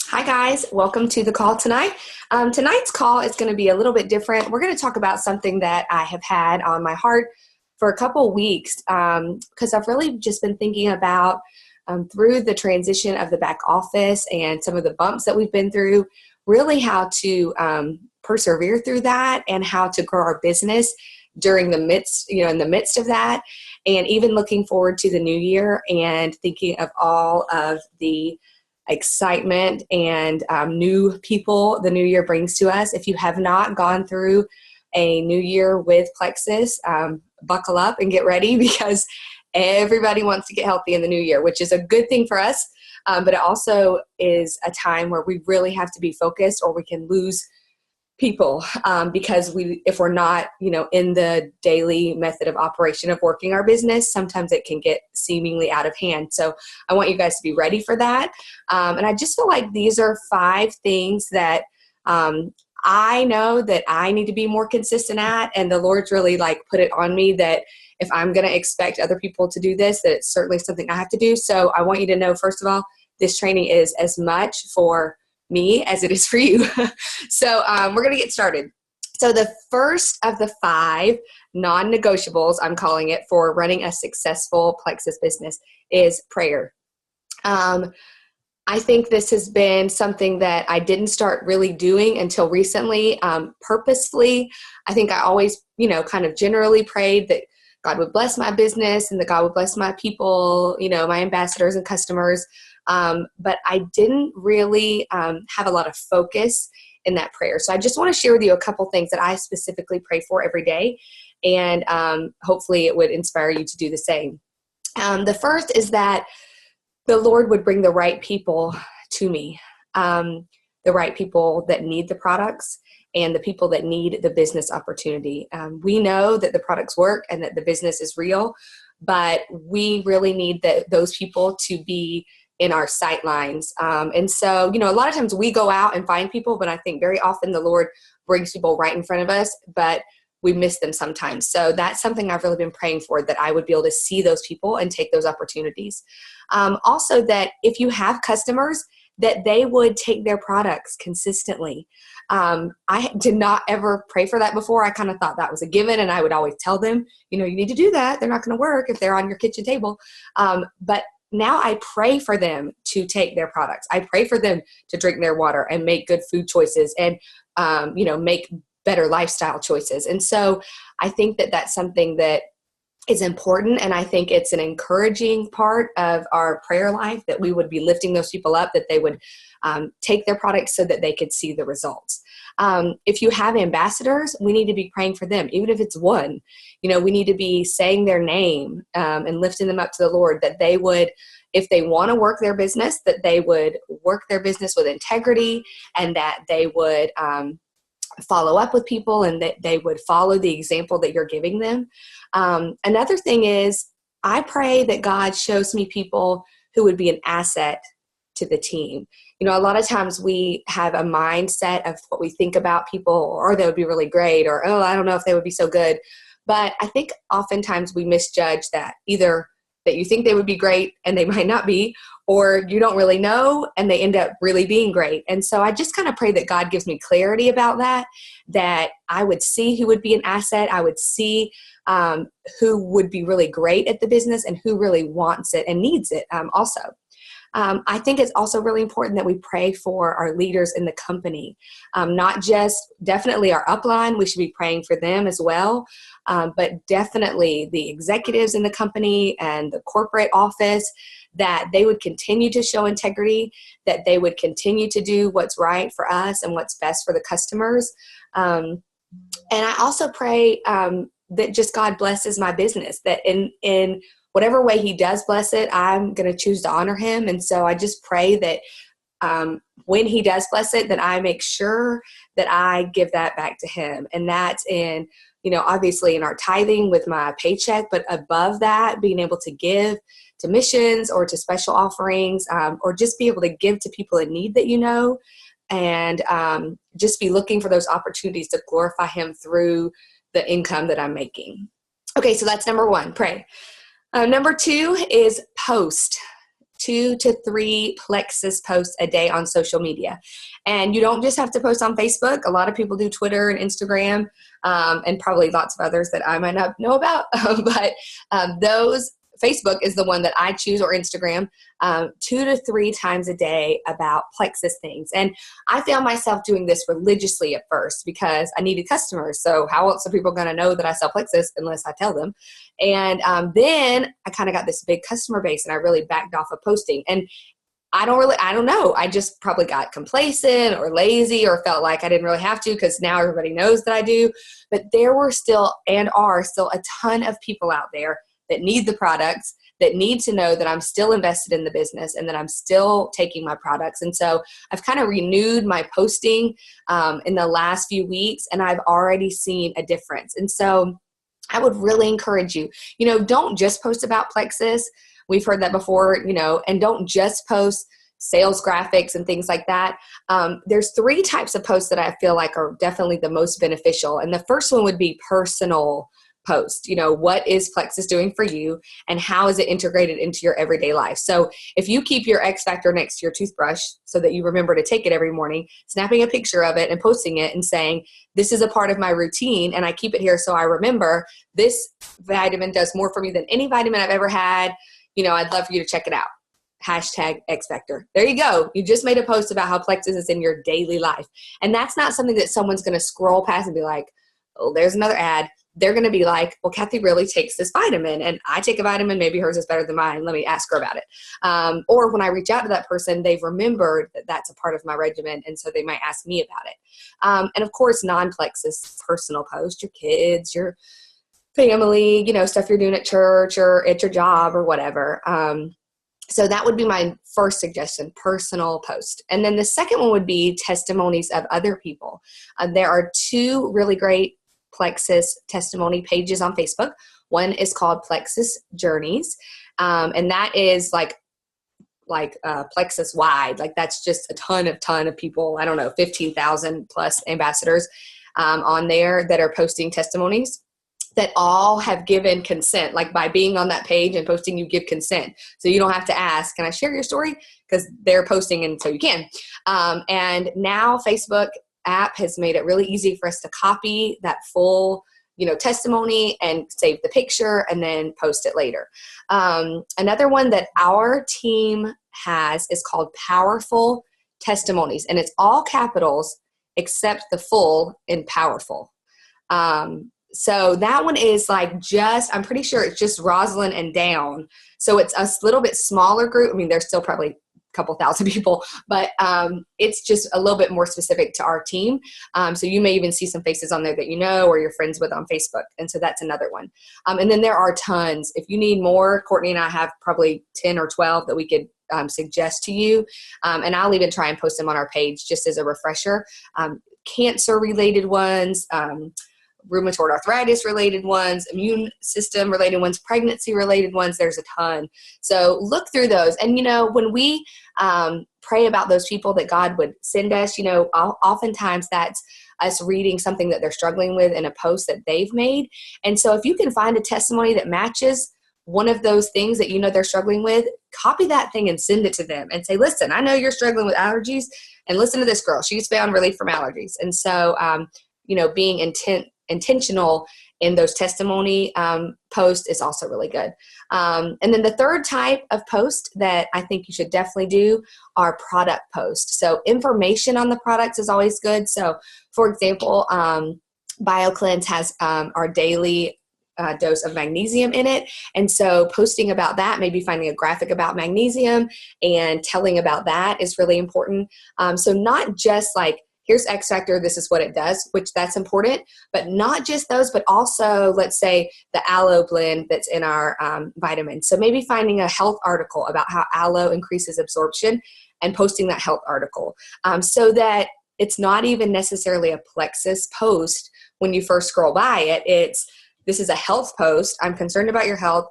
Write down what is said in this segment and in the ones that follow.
Hi guys, welcome to the call tonight. Tonight's call is going to be a little bit different. We're going to talk about something that I have had on my heart for a couple weeks because I've really just been thinking about through the transition of the back office and some of the bumps that we've been through, really how to persevere through that and how to grow our business during the midst, in the midst of that, and even looking forward to the new year and thinking of all of the excitement and new people the new year brings to us. If you have not gone through a new year with Plexus, buckle up and get ready because everybody wants to get healthy in the new year, which is a good thing for us. But it also is a time where we really have to be focused or we can lose people because if we're not, in the daily method of operation of working our business, sometimes it can get seemingly out of hand. So I want you guys to be ready for that. And I just feel like these are 5 things that I know that I need to be more consistent at. And the Lord's really put it on me that if I'm going to expect other people to do this, that it's certainly something I have to do. So I want you to know, first of all, this training is as much for me as it is for you. So we're going to get started. So the first of the 5 non-negotiables, I'm calling it, for running a successful Plexus business is prayer. I think this has been something that I didn't start really doing until recently, purposefully. I think I always, kind of generally prayed that God would bless my business and that God would bless my people, my ambassadors and customers. But I didn't really have a lot of focus in that prayer. So I just want to share with you a couple things that I specifically pray for every day. And hopefully it would inspire you to do the same. The first is that the Lord would bring the right people to me, the right people that need the products and the people that need the business opportunity. We know that the products work and that the business is real, but we really need those people to be in our sight lines. And so, a lot of times we go out and find people, but I think very often the Lord brings people right in front of us, but we miss them sometimes. So that's something I've really been praying for, that I would be able to see those people and take those opportunities. Also, that if you have customers, that they would take their products consistently. I did not ever pray for that before. I kind of thought that was a given, and I would always tell them, you need to do that. They're not going to work if they're on your kitchen table. But now I pray for them to take their products. I pray for them to drink their water and make good food choices and, make better lifestyle choices. And so I think that that's something that is important. And I think it's an encouraging part of our prayer life that we would be lifting those people up, that they would take their products so that they could see the results. If you have ambassadors, we need to be praying for them, even if it's one. We need to be saying their name and lifting them up to the Lord, that they would, if they want to work their business, that they would work their business with integrity, and that they would follow up with people, and that they would follow the example that you're giving them. Another thing is, I pray that God shows me people who would be an asset to the team. A lot of times we have a mindset of what we think about people, or they would be really great, or, oh, I don't know if they would be so good. But I think oftentimes we misjudge that, either that you think they would be great and they might not be, or you don't really know and they end up really being great. And so I just kind of pray that God gives me clarity about that I would see who would be an asset. I would see who would be really great at the business and who really wants it and needs it also. I think it's also really important that we pray for our leaders in the company, not just definitely our upline. We should be praying for them as well, but definitely the executives in the company and the corporate office, that they would continue to show integrity, that they would continue to do what's right for us and what's best for the customers. And I also pray that just God blesses my business, that in whatever way he does bless it, I'm going to choose to honor him. And so I just pray that when he does bless it, that I make sure that I give that back to him. And that's in, obviously in our tithing with my paycheck, but above that, being able to give to missions or to special offerings, or just be able to give to people in need that and just be looking for those opportunities to glorify him through the income that I'm making. Okay, so that's number 1, pray. Number 2 is post. 2 to 3 Plexus posts a day on social media. And you don't just have to post on Facebook. A lot of people do Twitter and Instagram, and probably lots of others that I might not know about. But those Facebook is the one that I choose, or Instagram, 2 to 3 times a day about Plexus things. And I found myself doing this religiously at first because I needed customers. So how else are people going to know that I sell Plexus unless I tell them? And then I kind of got this big customer base and I really backed off of posting. And I don't know. I just probably got complacent or lazy or felt like I didn't really have to because now everybody knows that I do. But there were still and are still a ton of people out there that need the products, that need to know that I'm still invested in the business and that I'm still taking my products. And so I've kind of renewed my posting in the last few weeks, and I've already seen a difference. And so I would really encourage you, don't just post about Plexus. We've heard that before, and don't just post sales graphics and things like that. There's 3 types of posts that I feel like are definitely the most beneficial. And the first one would be personal post. What is Plexus doing for you and how is it integrated into your everyday life? So if you keep your X Factor next to your toothbrush so that you remember to take it every morning, snapping a picture of it and posting it and saying, this is a part of my routine and I keep it here so I remember this vitamin does more for me than any vitamin I've ever had. I'd love for you to check it out. Hashtag X Factor. There you go. You just made a post about how Plexus is in your daily life. And that's not something that someone's going to scroll past and be like, oh, there's another ad. They're going to be like, well, Kathy really takes this vitamin and I take a vitamin. Maybe hers is better than mine. Let me ask her about it. Or when I reach out to that person, they've remembered that that's a part of my regimen. And so they might ask me about it. And of course, non-Plexus personal post, your kids, your family, stuff you're doing at church or at your job or whatever. So that would be my first suggestion, personal post. And then the second one would be testimonies of other people. There are 2 really great Plexus testimony pages on Facebook. One is called Plexus Journeys. And that is like Plexus wide. Like that's just a ton of people. I don't know, 15,000 plus ambassadors on there that are posting testimonies that all have given consent. Like by being on that page and posting, you give consent. So you don't have to ask, can I share your story? Because they're posting and so you can. And now Facebook app has made it really easy for us to copy that full testimony and save the picture and then post it later. Another one that our team has is called Powerful Testimonies, and it's all capitals except the full in powerful. So that one is I'm pretty sure it's just Rosalind and down. So it's a little bit smaller group. I mean, there's still probably couple thousand people, but it's just a little bit more specific to our team. So you may even see some faces on there that or you're friends with on Facebook. And so that's another one. And then there are tons. If you need more, Courtney and I have probably 10 or 12 that we could suggest to you. And I'll even try and post them on our page just as a refresher. Cancer related ones, rheumatoid arthritis related ones, immune system related ones, pregnancy related ones. There's a ton. So look through those. And, when we pray about those people that God would send us, oftentimes that's us reading something that they're struggling with in a post that they've made. And so if you can find a testimony that matches one of those things that they're struggling with, copy that thing and send it to them and say, listen, I know you're struggling with allergies and listen to this girl. She's found relief from allergies. And so, being intentional in those testimony posts is also really good. And then the third type of post that I think you should definitely do are product posts. So information on the products is always good. So for example, BioCleanse has our daily dose of magnesium in it. And so posting about that, maybe finding a graphic about magnesium and telling about that is really important. So not just here's X Factor, this is what it does, which that's important, but not just those, but also, let's say, the aloe blend that's in our vitamins. So maybe finding a health article about how aloe increases absorption and posting that health article so that it's not even necessarily a Plexus post when you first scroll by it. This is a health post. I'm concerned about your health.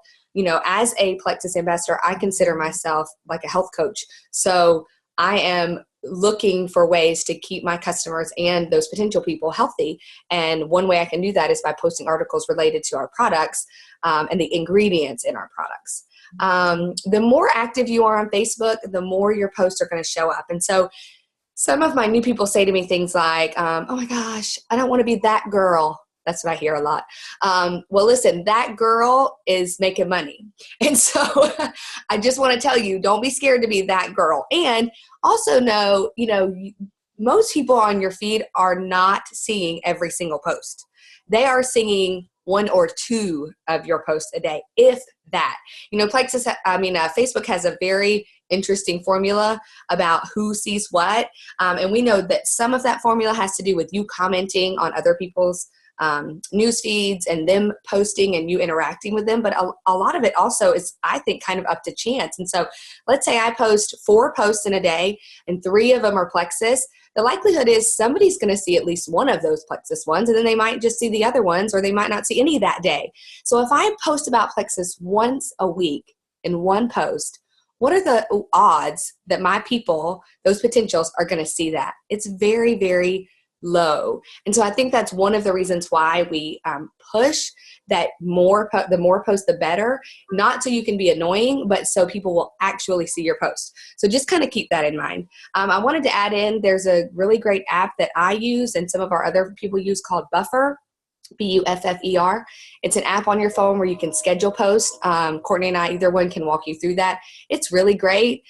As a Plexus ambassador, I consider myself like a health coach. So I am looking for ways to keep my customers and those potential people healthy. And one way I can do that is by posting articles related to our products and the ingredients in our products. The more active you are on Facebook, the more your posts are going to show up. And so some of my new people say to me things like, oh my gosh, I don't want to be that girl. That's what I hear a lot. Well, listen, that girl is making money. And so I just want to tell you, don't be scared to be that girl. And also know, most people on your feed are not seeing every single post. They are seeing one or two of your posts a day, if that. Facebook has a very interesting formula about who sees what. And we know that some of that formula has to do with you commenting on other people's news feeds and them posting and you interacting with them. But a lot of it also is, I think, kind of up to chance. And so let's say I post 4 posts in a day and 3 of them are Plexus. The likelihood is somebody's going to see at least one of those Plexus ones, and then they might just see the other ones, or they might not see any that day. So if I post about Plexus once a week in one post, what are the odds that my people, those potentials, are going to see that? It's very, very low. And so I think that's one of the reasons why we push that the more posts, the better, not so you can be annoying, but so people will actually see your post. So just kind of keep that in mind. I wanted to add in, there's a really great app that I use and some of our other people use called Buffer. Buffer. It's an app on your phone where you can schedule posts. Courtney and I, either one, can walk you through that. It's really great.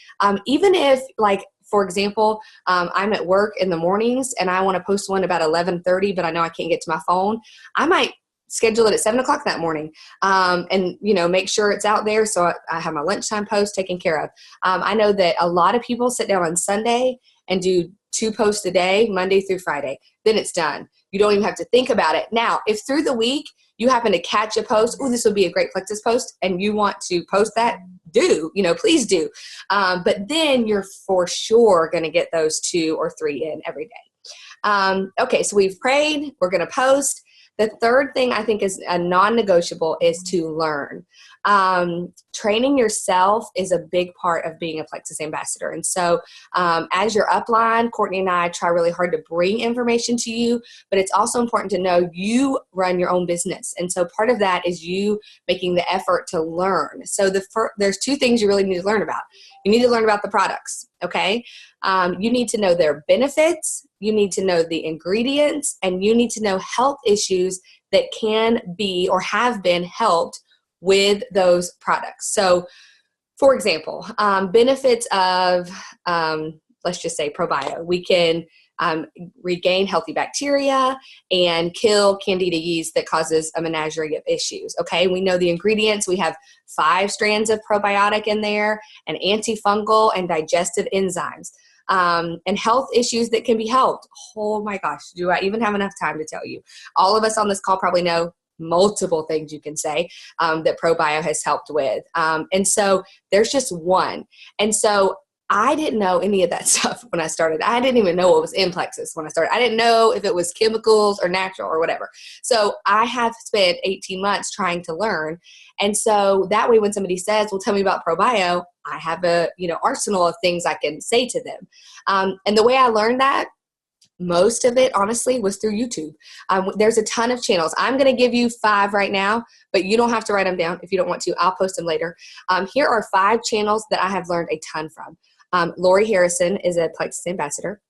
Even if, like, for example, I'm at work in the mornings and I want to post one about 11:30, but I know I can't get to my phone, I might schedule it at 7 o'clock that morning and, make sure it's out there so I have my lunchtime post taken care of. I know that a lot of people sit down on Sunday and do 2 posts a day, Monday through Friday. Then it's done. You don't even have to think about it. Now, if through the week you happen to catch a post, oh, this would be a great Plexus post, and you want to post that, please do. But then you're for sure going to get those 2 or 3 in every day. Okay, so we've prayed. We're going to post. The third thing I think is a non-negotiable is to learn. Training yourself is a big part of being a Plexus ambassador. And so as your upline, Courtney and I try really hard to bring information to you, but it's also important to know you run your own business. And so part of that is you making the effort to learn. So there's 2 things you really need to learn about. You need to learn about the products, okay? You need to know their benefits, you need to know the ingredients, and you need to know health issues that can be or have been helped with those products. So, for example, benefits of, let's just say ProBio. We can regain healthy bacteria and kill candida yeast that causes a menagerie of issues. Okay, we know the ingredients. We have 5 strands of probiotic in there, and antifungal and digestive enzymes. And health issues that can be helped. Oh my gosh, do I even have enough time to tell you? All of us on this call probably know multiple things you can say that ProBio has helped with. And so there's just one. And so I didn't know any of that stuff when I started. I didn't even know what was in Plexus when I started. I didn't know if it was chemicals or natural or whatever. So I have spent 18 months trying to learn. And so that way when somebody says, well, tell me about ProBio, I have a arsenal of things I can say to them. And the way I learned that, most of it, honestly, was through YouTube. There's a ton of channels. I'm going to give you 5 right now, but you don't have to write them down if you don't want to. I'll post them later. Here are 5 channels that I have learned a ton from. Lori Harrison is a Plexus ambassador.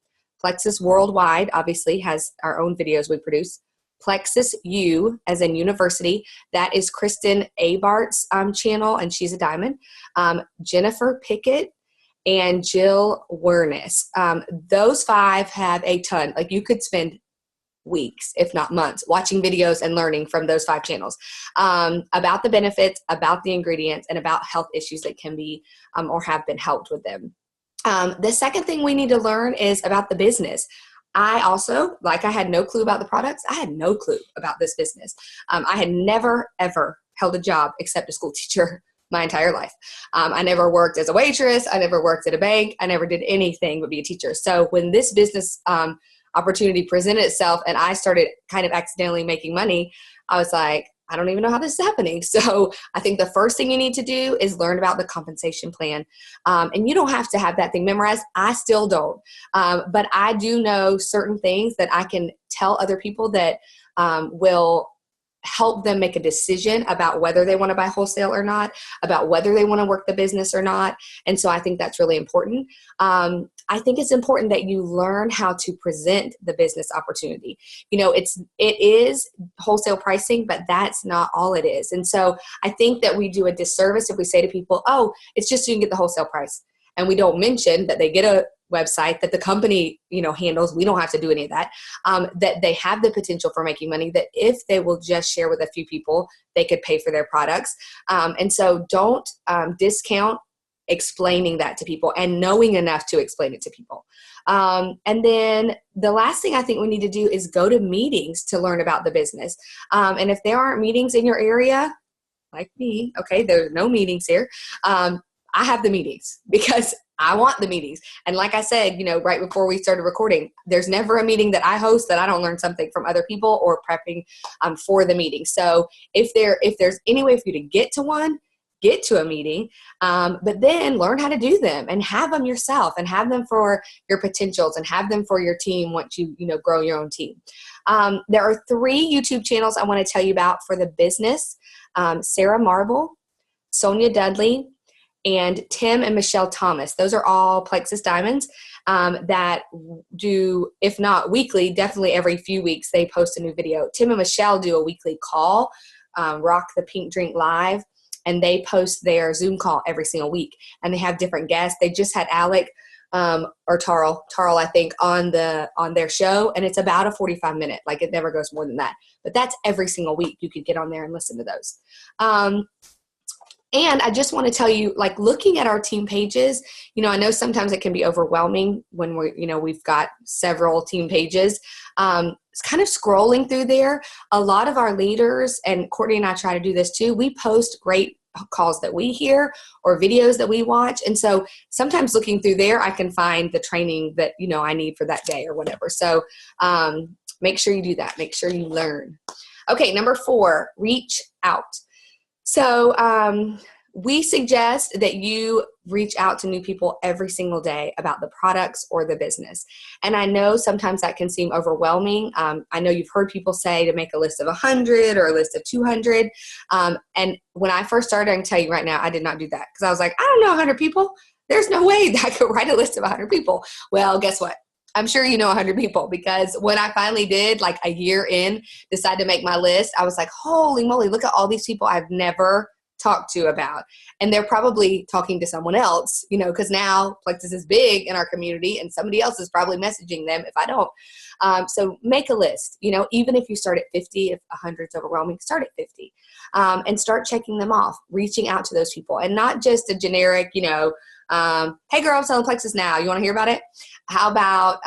Plexus Worldwide, obviously, has our own videos we produce. Plexus U, as in university, that is Kristen Abart's channel, and she's a diamond. Jennifer Pickett and Jill Werness. Those 5 have a ton. Like, you could spend weeks, if not months, watching videos and learning from those 5 channels about the benefits, about the ingredients, and about health issues that can be or have been helped with them. The second thing we need to learn is about the business. I also, like I had no clue about the products, I had no clue about this business. I had never, ever held a job except a school teacher my entire life. I never worked as a waitress. I never worked at a bank. I never did anything but be a teacher. So when this business opportunity presented itself and I started kind of accidentally making money, I was like, I don't even know how this is happening. So I think the first thing you need to do is learn about the compensation plan. And you don't have to have that thing memorized. I still don't. But I do know certain things that I can tell other people that will help them make a decision about whether they want to buy wholesale or not, about whether they want to work the business or not. And so I think that's really important. I think it's important that you learn how to present the business opportunity. It is wholesale pricing, but that's not all it is. And so I think that we do a disservice if we say to people, oh, it's just so you can get the wholesale price. And we don't mention that they get a website that the company, handles. We don't have to do any of that. That they have the potential for making money, that if they will just share with a few people, they could pay for their products. And so don't discount explaining that to people and knowing enough to explain it to people. And then the last thing I think we need to do is go to meetings to learn about the business. And if there aren't meetings in your area, like me, okay, there's no meetings here. I have the meetings because I want the meetings. And like I said, right before we started recording, there's never a meeting that I host that I don't learn something from other people or prepping for the meeting. So if there's any way for you to get to one, get to a meeting, but then learn how to do them and have them yourself and have them for your potentials and have them for your team once you grow your own team. There are 3 YouTube channels I want to tell you about for the business. Sarah Marble, Sonia Dudley, and Tim and Michelle Thomas. Those are all Plexus Diamonds that do, if not weekly, definitely every few weeks they post a new video. Tim and Michelle do a weekly call, Rock the Pink Drink Live, and they post their Zoom call every single week. And they have different guests. They just had Alec or Tarl, I think, on their show, and it's about a 45-minute. Like, it never goes more than that. But that's every single week. You could get on there and listen to those. And I just want to tell you, like, looking at our team pages, I know sometimes it can be overwhelming when we've got several team pages. It's kind of scrolling through there. A lot of our leaders, and Courtney and I try to do this too, we post great calls that we hear or videos that we watch. And so sometimes looking through there, I can find the training that, I need for that day or whatever. So make sure you do that. Make sure you learn. Okay, number 4, reach out. So we suggest that you reach out to new people every single day about the products or the business. And I know sometimes that can seem overwhelming. I know you've heard people say to make a list of 100 or a list of 200. And when I first started, I can tell you right now, I did not do that because I was like, I don't know 100 people. There's no way that I could write a list of 100 people. Well, guess what? I'm sure 100 people, because when I finally did, like a year in, decide to make my list, I was like, holy moly, look at all these people I've never talked to about. And they're probably talking to someone else, because now Plexus is big in our community and somebody else is probably messaging them if I don't. So make a list, even if you start at 50, if 100 is overwhelming, start at 50 and start checking them off, reaching out to those people, and not just a generic, hey girl, I'm selling Plexus now. You want to hear about it? How about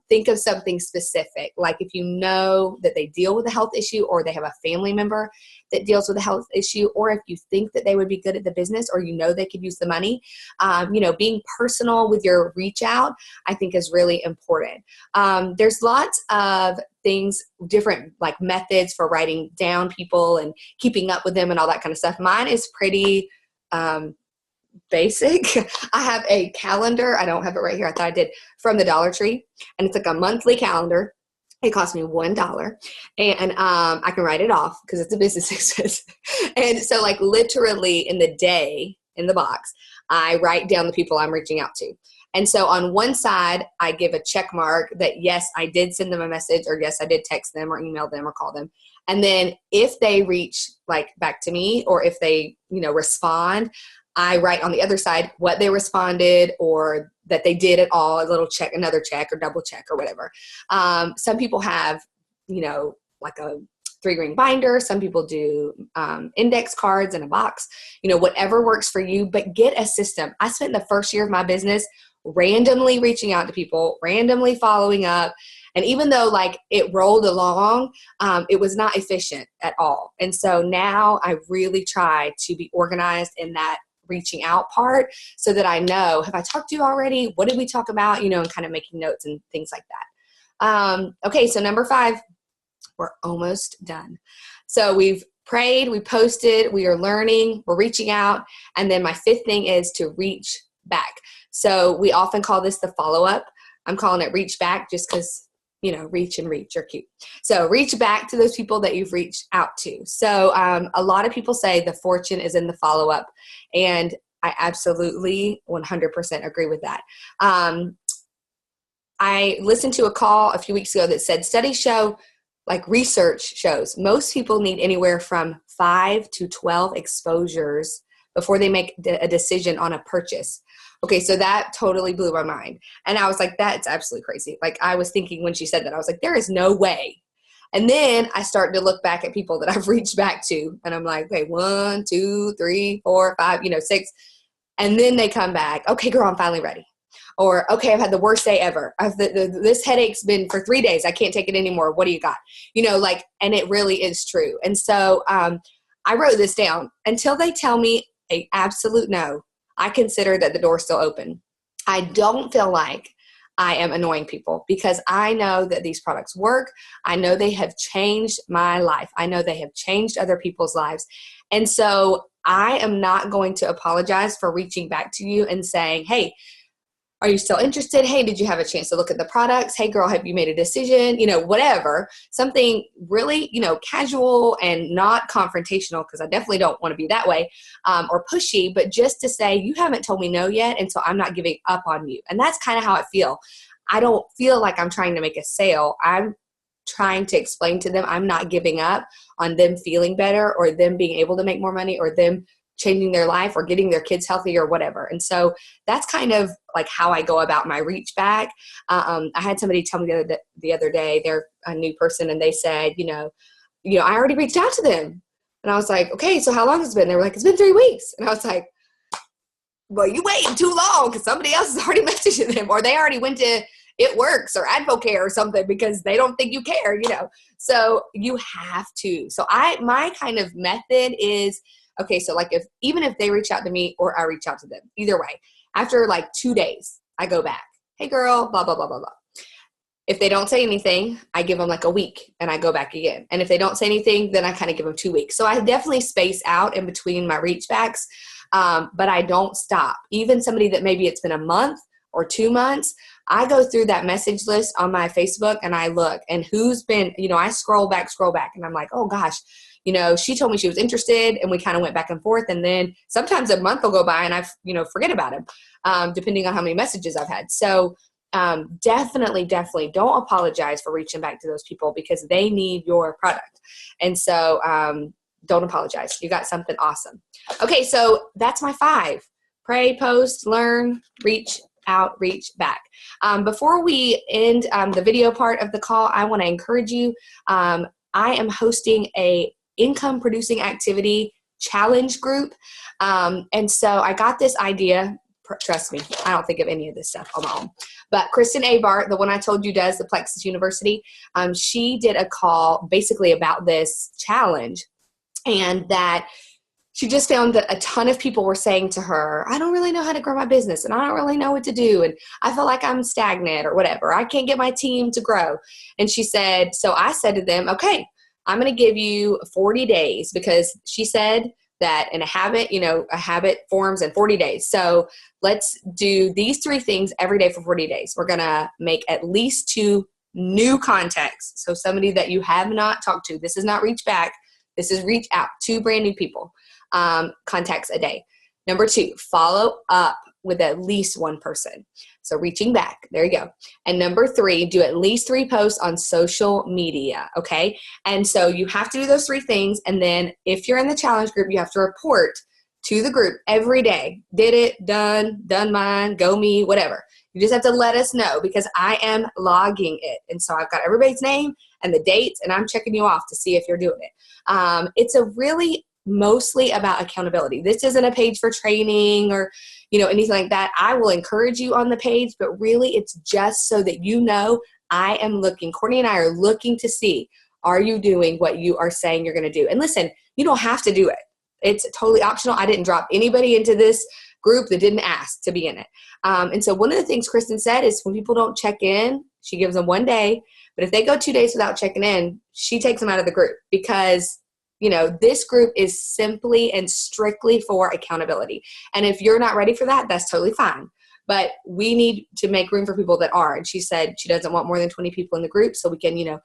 think of something specific, like if you know that they deal with a health issue or they have a family member that deals with a health issue, or if you think that they would be good at the business or they could use the money. Being personal with your reach out, I think, is really important. There's lots of things, different like methods for writing down people and keeping up with them and all that kind of stuff. Mine is pretty basic. I have a calendar. I don't have it right here. I thought I did, from the Dollar Tree, and it's like a monthly calendar. It cost me $1, and I can write it off because it's a business expense. And so, like, literally in the day, in the box, I write down the people I'm reaching out to. And so on one side, I give a check mark that, yes, I did send them a message, or yes, I did text them or email them or call them. And then if they reach like back to me, or if they, respond, I write on the other side what they responded or that they did at all, a little check, another check, or double check, or whatever. Some people have, like a 3-ring binder. Some people do index cards in a box, whatever works for you, but get a system. I spent the first year of my business randomly reaching out to people, randomly following up. And even though like it rolled along, it was not efficient at all. And so now I really try to be organized in that reaching out part, so that I know, have I talked to you already? What did we talk about? And kind of making notes and things like that. Okay, so number 5, we're almost done. So we've prayed, we posted, we are learning, we're reaching out. And then my 5th thing is to reach back. So we often call this the follow-up. I'm calling it reach back just because, reach and reach are cute. So reach back to those people that you've reached out to. So a lot of people say the fortune is in the follow-up, and I absolutely 100% agree with that. I listened to a call a few weeks ago that said studies show, like research shows, most people need anywhere from 5 to 12 exposures before they make a decision on a purchase. Okay, so that totally blew my mind. And I was like, that's absolutely crazy. Like, I was thinking when she said that, I was like, there is no way. And then I started to look back at people that I've reached back to, and I'm like, okay, 1, 2, 3, 4, 5, 6. And then they come back. Okay, girl, I'm finally ready. Or, okay, I've had the worst day ever. This headache's been for 3 days. I can't take it anymore. What do you got? And it really is true. And so I wrote this down. Until they tell me an absolute no, I consider that the door's still open. I don't feel like I am annoying people because I know that these products work. I know they have changed my life. I know they have changed other people's lives. And so I am not going to apologize for reaching back to you and saying, hey, are you still interested? Hey, did you have a chance to look at the products? Hey, girl, have you made a decision? Whatever. Something really, casual and not confrontational, because I definitely don't want to be that way, or pushy, but just to say, you haven't told me no yet, and so I'm not giving up on you. And that's kind of how I feel. I don't feel like I'm trying to make a sale. I'm trying to explain to them I'm not giving up on them feeling better or them being able to make more money or them changing their life or getting their kids healthy or whatever. And so that's kind of like how I go about my reach back. I had somebody tell me the other day, they're a new person, and they said, I already reached out to them. And I was like, okay, so how long has it been? They were like, it's been 3 weeks. And I was like, well, you waiting too long because somebody else is already messaging them, or they already went to It Works or Advocare or something because they don't think you care, So you have to. So my kind of method is, okay, so like even if they reach out to me or I reach out to them, either way, after like 2 days, I go back. Hey girl, blah, blah, blah, blah, blah. If they don't say anything, I give them like a week and I go back again. And if they don't say anything, then I kind of give them 2 weeks. So I definitely space out in between my reach backs, but I don't stop. Even somebody that maybe it's been a month or 2 months, I go through that message list on my Facebook and I look and who's been, I scroll back and I'm like, oh gosh, she told me she was interested and we kind of went back and forth. And then sometimes a month will go by and I, forget about him, depending on how many messages I've had. So definitely don't apologize for reaching back to those people because they need your product. And so don't apologize. You got something awesome. Okay, so that's my 5. Pray, post, learn, reach out, reach back. Before we end the video part of the call, I want to encourage you. I am hosting a income producing activity challenge group. And so I got this idea. Trust me, I don't think of any of this stuff on my own. But Kristen Abart, the one I told you does the Plexus University, she did a call basically about this challenge, and that she just found that a ton of people were saying to her, I don't really know how to grow my business, and I don't really know what to do, and I feel like I'm stagnant or whatever. I can't get my team to grow. And she said, so I said to them, okay, I'm going to give you 40 days because she said that in a habit forms in 40 days. So let's do these 3 things every day for 40 days. We're going to make at least 2 new contacts. So somebody that you have not talked to. This is not reach back. This is reach out. 2 brand new people. Contacts a day. Number 2, follow up with at least 1 person. So reaching back, there you go. And number 3, do at least 3 posts on social media. Okay. And so you have to do those 3 things. And then if you're in the challenge group, you have to report to the group every day. Did it, done mine, go me, whatever. You just have to let us know because I am logging it. And so I've got everybody's name and the dates, and I'm checking you off to see if you're doing it. It's a really mostly about accountability. This isn't a page for training or, anything like that. I will encourage you on the page, but really it's just so that I am looking, Courtney and I are looking to see, are you doing what you are saying you're going to do? And listen, you don't have to do it. It's totally optional. I didn't drop anybody into this group that didn't ask to be in it. And so one of the things Kristen said is when people don't check in, she gives them 1 day, but if they go 2 days without checking in, she takes them out of the group because this group is simply and strictly for accountability. And if you're not ready for that, that's totally fine. but we need to make room for people that are. And she said she doesn't want more than 20 people in the group, so we can,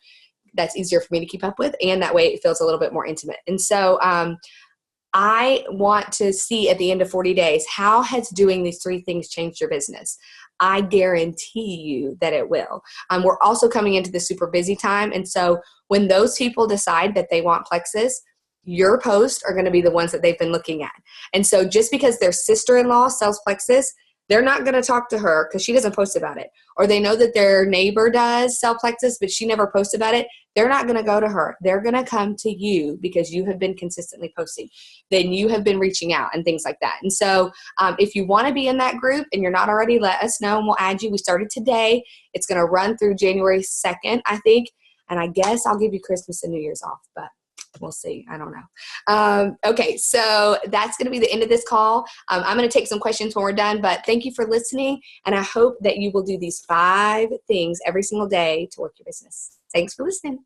that's easier for me to keep up with, and that way it feels a little bit more intimate. And so I want to see at the end of 40 days, how has doing these 3 things changed your business? I guarantee you that it will. We're also coming into the super busy time. And so when those people decide that they want Plexus, your posts are going to be the ones that they've been looking at. And so just because their sister-in-law sells Plexus, they're not going to talk to her because she doesn't post about it. Or they know that their neighbor does sell Plexus, but she never posts about it. They're not going to go to her. They're going to come to you because you have been consistently posting. Then you have been reaching out and things like that. And so if you want to be in that group and you're not already, let us know and we'll add you. We started today. It's going to run through January 2nd, I think. And I guess I'll give you Christmas and New Year's off, but we'll see. I don't know. Okay, so that's going to be the end of this call. I'm going to take some questions when we're done, but thank you for listening. And I hope that you will do these 5 things every single day to work your business. Thanks for listening.